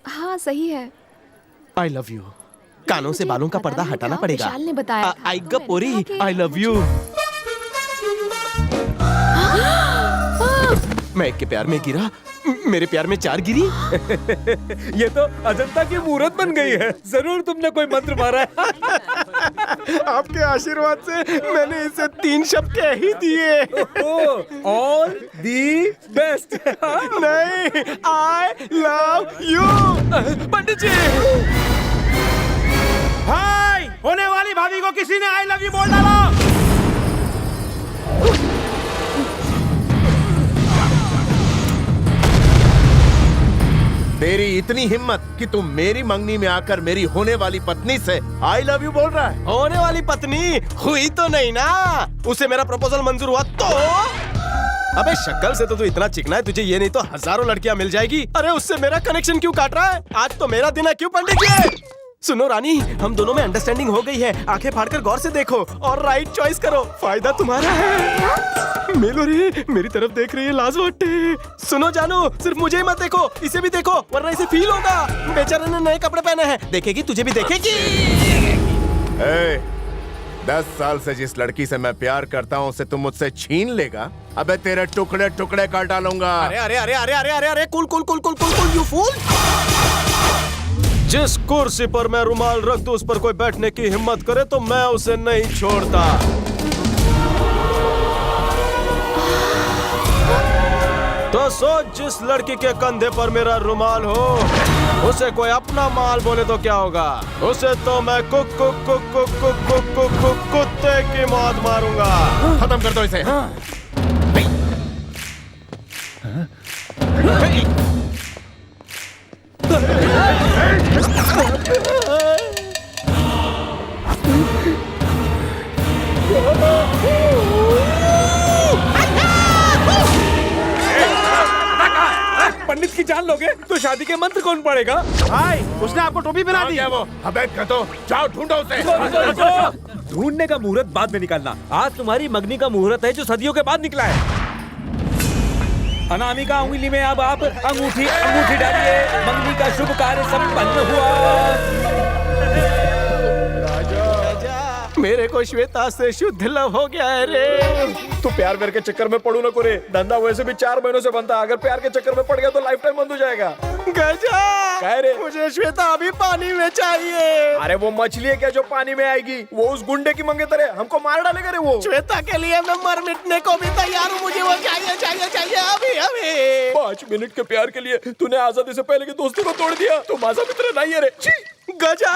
हाँ सही है। I love you. कानों से बालों का पर्दा हटाना पड़ेगा। विशाल ने बताया था। आई तो गपोरी, मैंने कहा कि आई लव यू। मैं एक के प्यार में गिरा, मेरे प्यार में 4 गिरी। ये तो अजंता की मूर्त बन गई है। जरूर तुमने कोई मंत्र मारा है। आपके आशीर्वाद से मैंने इसे 3 शब्द कह ही दिए। All the best. नहीं, आई लव यू। पंडित जी, हाय, होने वाली भाभी को किसी ने आई लव यू बोल डाला। तेरी इतनी हिम्मत कि तुम मेरी मंगनी में आकर मेरी होने वाली पत्नी से आई लव यू बोल रहा है। होने वाली पत्नी हुई तो नहीं ना, उसे मेरा प्रपोजल मंजूर हुआ तो। अबे शक्ल से तो तू इतना चिकना है, तुझे ये नहीं तो हजारों लड़कियां मिल जाएगी। अरे उससे मेरा कनेक्शन क्यों काट रहा है? आज तो मेरा दिन है। क्यों पंडित जी? सुनो रानी, हम दोनों में अंडरस्टैंडिंग हो गई है। आंखें फाड़कर गौर से देखो और राइट चॉइस करो, फायदा तुम्हारा है। मेलो रे, मेरी तरफ देख रही है लाजवाटे। सुनो जानू, सिर्फ मुझे ही मत देखो, इसे भी देखो वरना इसे फील होगा। बेचारे ने नए कपड़े पहने हैं, देखेगी तुझे भी देखेगी। 10 साल से जिस लड़की से मैं प्यार करता हूँ उसे तुम मुझसे छीन लेगा? अबे तेरे टुकड़े टुकड़े कर डालूंगा। अरे अरे अरे अरे अरे अरे अरे cool cool cool cool cool cool you fool. जिस कुर्सी पर मैं रुमाल रख दूं उस पर कोई बैठने की हिम्मत करे तो मैं उसे नहीं छोड़ता। तो सोच, जिस लड़की के कंधे पर मेरा रुमाल हो उसे कोई अपना माल बोले तो क्या होगा? उसे तो मैं cook cook cook cook cook cook cook cook कुत्ते की मौत मारूंगा। खत्म कर दो इसे। पंडित की जान लोगे तो शादी के मंत्र कौन पड़ेगा? हाय, उसने आपको टोपी पहना दी। वो अबे कतो, जाओ ढूंढो उसे। ढूंढने का मुहूर्त बाद में निकालना। आज तुम्हारी मंगनी का मुहूर्त है जो सदियों के बाद निकला है। अनामिका उंगली में अब आप अंगूठी डालिए। मंगनी का शुभ कार्य संपन्न हुआ। मेरे को श्वेता से शुद्ध लव हो गया है रे। तू प्यार व्यार के चक्कर में पड़ू ना करे। धंधा वैसे भी 4 महीनों से बनता है। अगर प्यार के चक्कर में पड़ गया तो लाइफ टाइम बंद हो जाएगा। गजा, कह रे, मुझे श्वेता अभी पानी में चाहिए। अरे वो मछली है क्या जो पानी में आएगी? वो उस गुंडे की मंगेतर है, हमको मार डालेगा रे वो। श्वेता के लिए मैं मर मिटने को भी तैयार हूँ। मुझे वो चाहिए चाहिए चाहिए अभी अभी। 5 मिनट के प्यार के लिए तूने आजादी से पहले की दोस्ती को तोड़ दिया। तू माजा मित्र नहीं है रे। गजा,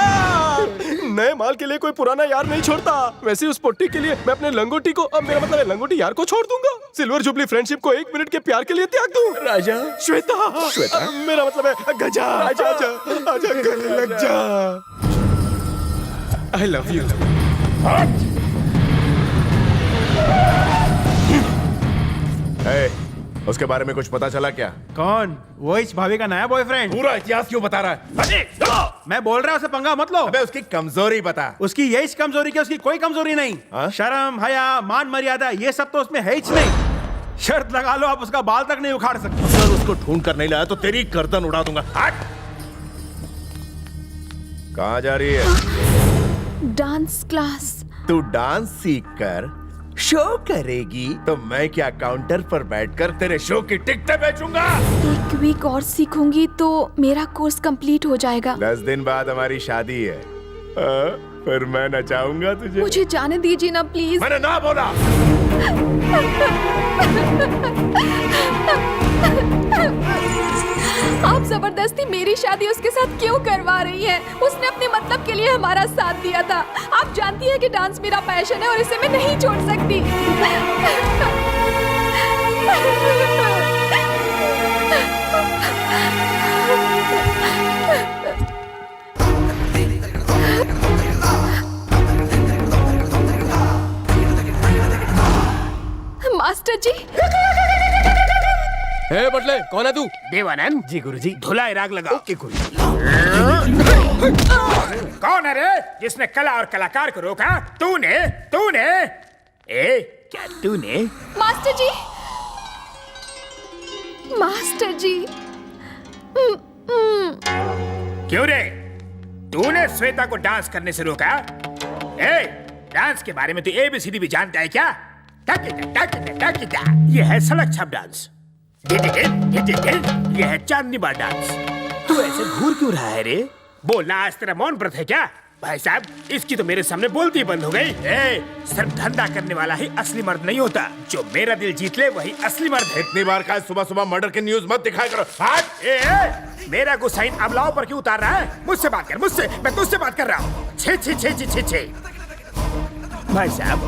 नए माल के लिए कोई पुराना यार नहीं छोड़ता। वैसे उस पोट्टी के लिए मैं अपने लंगोटी को, अब मेरा मतलब है लंगोटी यार को छोड़ दूंगा। सिल्वर जुबली फ्रेंडशिप को 1 मिनट के प्यार के लिए त्याग दूं। राजा, श्वेता, श्वेता, मेरा मतलब है गजा, आजा आजा आजा गले लग जा। I love you. उसके बारे में कुछ पता चला क्या? कौन? वो इस भाभी का नया बॉयफ्रेंड। पूरा इतिहास क्यों बता रहा है? मैं बोल रहा हूँ उसे पंगा मत लो। अबे उसकी कमजोरी बता। उसकी यही कमजोरी क्या? उसकी कोई कमजोरी नहीं। हाँ? शर्म, हया, मान मर्यादा ये सब तो उसमें है ही नहीं। शर्त लगा लो, आप उसका बाल तक नहीं उखाड़ सकते। अगर उसको ढूंढ कर नहीं लाया तो तेरी गर्दन उड़ा दूंगा। हट! कहाँ जा रही है? Dance class. तू डांस सीख कर शो करेगी तो मैं क्या काउंटर पर बैठकर तेरे शो की टिकटें बेचूंगा? 1 वीक और सीखूंगी तो मेरा कोर्स कंप्लीट हो जाएगा। 10 दिन बाद हमारी शादी है। फिर मैं नचाऊंगा तुझे। मुझे जाने दीजिए ना प्लीज। मैंने ना बोला। आप जबरदस्ती मेरी शादी उसके साथ क्यों करवा रही हैं? उसने अपने मतलब के लिए हमारा साथ दिया था। आप जानती हैं कि डांस मेरा पैशन है और इसे मैं नहीं छोड़ सकती। मास्टर जी। ए बटले, कौन है तू? देवानंद जी गुरुजी। धुलाई राग लगा। ओके गुरुजी। कौन है रे जिसने कला और कलाकार को रोका? तूने तूने क्या तूने? मास्टर जी, मास्टर जी। क्यों रे? तूने श्वेता को डांस करने से रोका? ए, डांस के बारे में तू ABCD भी जानता है क्या? ये है सड़क छाप डांस, ये है चांदनी बार डांस। तू ऐसे घूर क्यों रहा है रे? बोलना आज तेरा मौन व्रत है क्या? भाई साहब, इसकी तो मेरे सामने बोलती ही बंद हो गई। सिर्फ धंधा करने वाला ही असली मर्द नहीं होता, जो मेरा दिल जीत ले वही असली मर्द है। इतनी बार कहा सुबह सुबह मर्डर की न्यूज मत दिखाया करो। हट! मेरा गुस्सा इन अबलाओं पर क्यों उतार रहा है? मुझसे बात कर, मुझसे। मैं तुझसे बात कर रहा हूँ। छे छे छे छे छे छे। भाई साहब,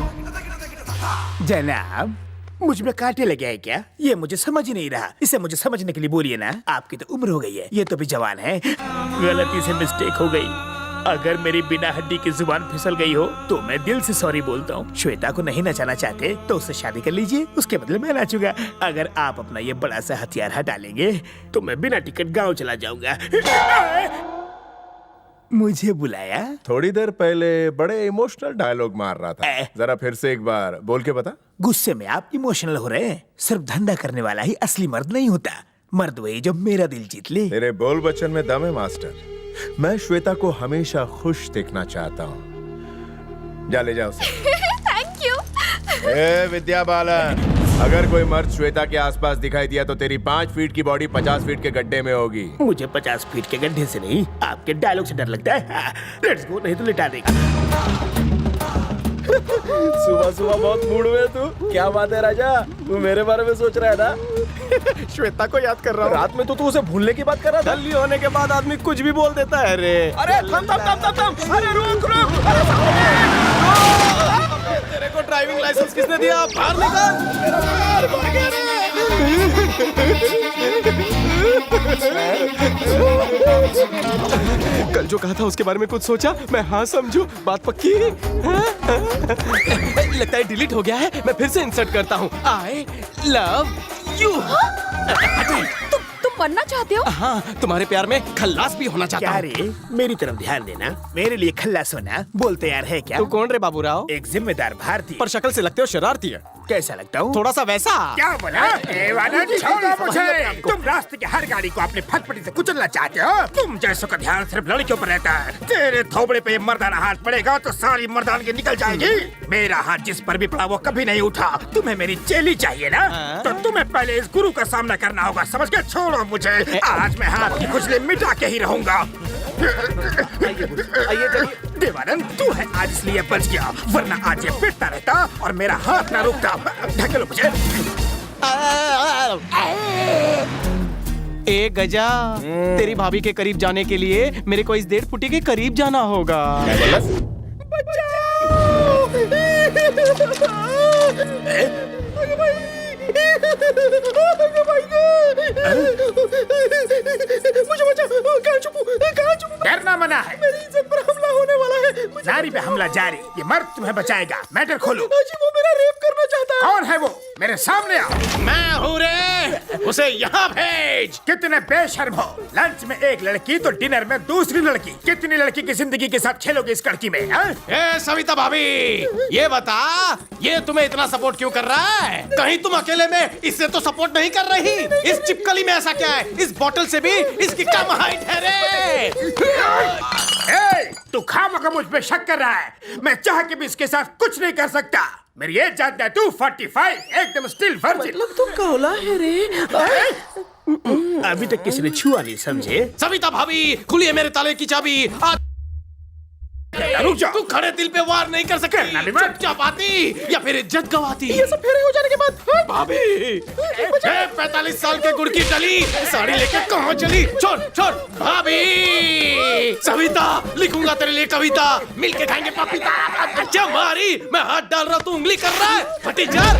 जनाब, मुझ में कांटे लगे हैं क्या? ये मुझे समझ ही नहीं रहा। इसे मुझे समझने के लिए बोलिए ना। आपकी तो उम्र हो गई है, ये तो भी जवान है। गलती से मिस्टेक हो गई। अगर मेरी बिना हड्डी की जुबान फिसल गई हो तो मैं दिल से सॉरी बोलता हूँ। श्वेता को नहीं नचाना चाहते तो उससे शादी कर लीजिए, उसके बदले मैं नाचूंगा। अगर आप अपना ये बड़ा सा हथियार हटा लेंगे तो मैं बिना टिकट गाँव चला जाऊंगा। मुझे बुलाया? थोड़ी देर पहले बड़े इमोशनल डायलॉग मार रहा था, जरा फिर से एक बार बोल के बता। गुस्से में आप इमोशनल हो रहे हैं। सिर्फ धंधा करने वाला ही असली मर्द नहीं होता। मर्द वही जो मेरा दिल जीत ले। तेरे बोल बच्चन में दम है मास्टर। मैं श्वेता को हमेशा खुश देखना चाहता हूँ। जा ले जाओ उसे। Thank you. ए विद्या बालन, अगर कोई मर्द श्वेता के आसपास दिखाई दिया तो तेरी 5 फीट की बॉडी 50 फीट के गड्ढे में होगी। मुझे 50 फीट के गड्ढे से नहीं, आपके डायलॉग से डर लगता है। लेट्स गो, नहीं तो लिटा देगा। सुबह सुबह बहुत मूड में तू। क्या बात है राजा, तू मेरे बारे में सोच रहा है ना? श्वेता को याद कर रहा हूँ। रात में तो तू उसे भूलने की बात कर रहा था। दिल्ली होने के बाद आदमी कुछ भी बोल देता है रे। अरे थम थम थम थम थम, अरे रुक रुक, अरे तेरे को ड्राइविंग लाइसेंस किसने दिया? बाहर निकल। कल जो कहा था उसके बारे में कुछ सोचा? मैं हाँ समझू, बात पक्की। लगता है डिलीट हो गया है। मैं फिर से इंसर्ट करता हूँ। I love you. तुम बनना चाहते हो? हाँ, तुम्हारे प्यार में खल्लास भी होना चाहता क्या हूँ। रे? मेरी तरफ ध्यान देना। मेरे लिए खल्लास होना बोल तैयार है क्या? तू कौन रे बाबूराव? एक जिम्मेदार भारतीय। पर शक्ल से लगते हो शरारती है। कैसा लगता हूँ? थोड़ा सा वैसा। क्या बोला? छोड़ो मुझे। तुम रास्ते की हर गाड़ी को अपनी फटफटी से कुचलना चाहते हो? तुम जैसों का ध्यान सिर्फ लड़कियों पर रहता है। तेरे थोबड़े पे मर्दाना हाथ पड़ेगा तो सारी मर्दानगी निकल जाएगी। मेरा हाथ जिस पर भी पड़ा वो कभी नहीं उठा। तुम्हें मेरी चेली चाहिए ना? तो तुम्हें पहले इस गुरु का सामना करना होगा, समझ के? छोड़ो मुझे। आज मैं हाथ की खुजली मिटा के ही रहूंगा। देवानंद, तू है आज इसलिए बच गया, वरना आज ये पिटता रहता और मेरा हाथ ना रुकता। ढकेलो मुझे। ए गजा, तेरी भाभी के करीब जाने के लिए मेरे को इस 1.5 फुटी के करीब जाना होगा। डरना मना है। मेरी इज्जत पर हमला होने वाला है। नारी पे हमला जारी। ये मर्द तुम्हें बचाएगा। मैटर खोलो। वो मेरा रेप करना चाहता है। कौन है वो? मेरे सामने आओ। मैं हूँ रे, उसे यहाँ भेज। कितने बेशर्म हो। लंच में एक लड़की तो डिनर में दूसरी लड़की। कितनी लड़की की जिंदगी के साथ खेलोगे इस लड़की में? ए सविता भाभी, ये बता, ये तुम्हें इतना सपोर्ट क्यों कर रहा है? कहीं तुम अकेले में इससे तो सपोर्ट नहीं कर रही? इस चिपकली में ऐसा क्या है? इस बोतल से भी इसकी कम हाइट है रे। तू खामखा मुझ पे शक कर रहा है। मैं चाह के भी इसके साथ कुछ नहीं कर सकता। मेरी एज जानता है तू? 45, एकदम स्टिल वर्जिन। मतलब तू कौला है रे। अभी तक किसी ने छुआ नहीं, समझे? सविता भाभी, खुली है मेरे ताले की चाबी। रुक जा। तू खड़े दिल पे वार नहीं कर सकती। चुपचाप आती या फिर इज्जत गवाती। ये सब फेरे हो जाने के बाद भाभी 45 साल के गुड़ की डली साड़ी लेके कहाँ चली? छोड़ छोड़ भाभी। सविता, लिखूंगा तेरे लिए कविता, मिलके खाएंगे पपीता। अच्छा मारी, मैं हाथ डाल रहा, तू उंगली कर रहा है। फटी जार,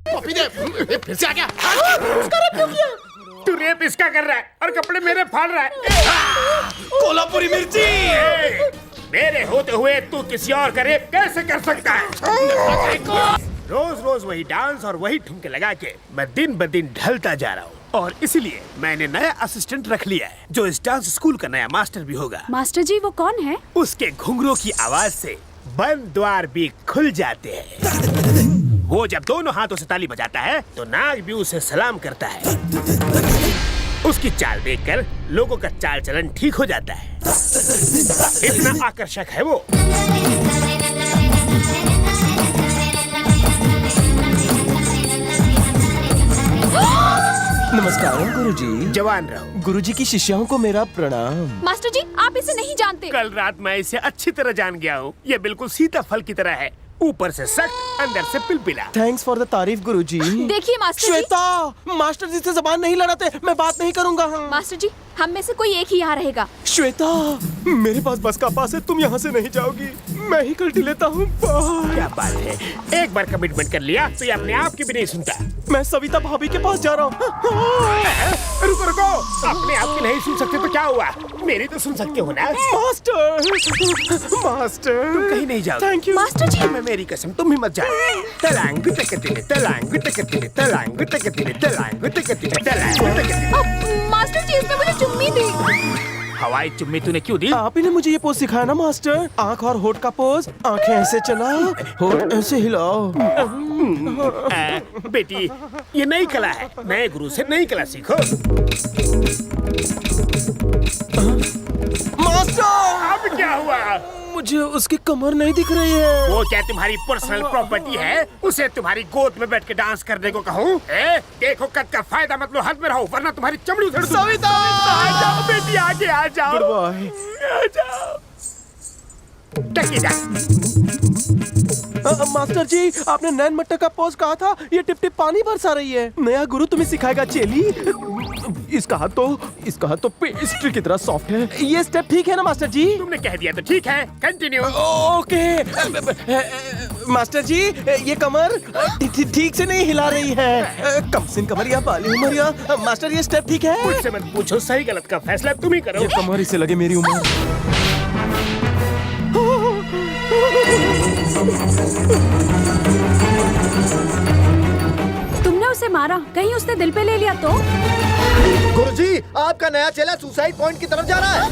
पपी दे। फिर से आ गया। उसका रेप क्यों किया? तू रेप इसका कर रहा है और कपड़े मेरे फाड़ रहा है। कोल्हापुरी मिर्ची। मेरे होते हुए तू किसी और का रेप कैसे कर सकता है? रोज रोज वही डांस और वही ठुमके लगा के मैं दिन ब दिन ढलता जा रहा हूँ, और इसीलिए मैंने नया असिस्टेंट रख लिया है जो इस डांस स्कूल का नया मास्टर भी होगा। मास्टर जी, वो कौन है? उसके घुंघरू की आवाज से बंद द्वार भी खुल जाते हैं। वो जब दोनों हाथों से ताली बजाता है तो नाग भी उसे सलाम करता है। उसकी चाल देखकर लोगों का चाल चलन ठीक हो जाता है। इतना आकर्षक है वो। नमस्कार गुरुजी। जवान रहो। गुरुजी की शिष्याओं को मेरा प्रणाम। मास्टर जी आप इसे नहीं जानते। कल रात मैं इसे अच्छी तरह जान गया हूँ। ये बिल्कुल सीताफल की तरह है, ऊपर से सख्त, अंदर से पिलपिला। थैंक्स फॉर द तारीफ गुरुजी। देखिए मास्टर जी। श्वेता, मास्टर जी से जबान नहीं लड़ाते, मैं बात नहीं करूंगा। मास्टर जी हम में से कोई एक ही यहाँ रहेगा। श्वेता, मेरे पास बस का पास है, तुम यहाँ से नहीं जाओगी। मैं ही कल्टी लेता हूँ। क्या बात है, एक बार कमिटमेंट कर लिया तो ये अपने आप की भी नहीं सुनता। मैं सविता भाभी के पास जा रहा हूँ। रुको रुको, अपने आप की नहीं सुन सकते तो क्या हुआ, मेरी तो सुन सकते हो ना। मास्टर, मास्टर, तुम कहीं नहीं जाओ। थैंक यू मास्टर जी। मैं मेरी कसम, तुम ही मत जाओ। तलांग तकतिने, तलांग तकतिने, तलांग तकतिने, तलांग तकतिने, तलांग तकतिने। मास्टर जी इसने मुझे चुम्मी दी। हवाई चुम्मी तूने क्यों दी? आप ही ने मुझे ये पोज सिखाया ना मास्टर। आंख और होठ का पोज, आंखें ऐसे चलाओ, होठ ऐसे हिलाओ। बेटी ये नई कला है, नए गुरु से नई कला सीखो। मास्टर, अब क्या हुआ? मुझे उसकी कमर नहीं दिख रही है। वो क्या तुम्हारी पर्सनल प्रॉपर्टी है? उसे तुम्हारी गोद में बैठ के डांस करने को कहूँ? देखो कद का फायदा मत लो, हद में रहो वरना तुम्हारी चमड़ी उधेड़ दूँ। सविता! आ जाओ बेटी, आगे आ जाओ। Good bye. आ जाओ। टकी जा। मास्टर जी, आपने नैन मट्टा का पोज कहा था, ये टिप टिप पानी बरसा रही है। नया गुरु तुम्हें सिखाएगा चेली। इसका हाथ तो पेस्ट्री की तरह सॉफ्ट है। ये स्टेप ठीक है ना मास्टर जी? तुमने कह दिया तो ठीक है, कंटिन्यू। ओके मास्टर जी, ये कमर ठीक से नहीं हिला रही है। कम सिन कमर या बाली उमर या मास्टर, ये स्टेप ठीक है? मुझसे मत पूछो, सही गलत का फैसला तुम ही करो। ये कमर इसे लगे मेरी उम्र। तुमने उसे मारा, कहीं उसने दिल पे ले लिया तो? गुरुजी, आपका नया चेला सुसाइड पॉइंट की तरफ जा रहा है।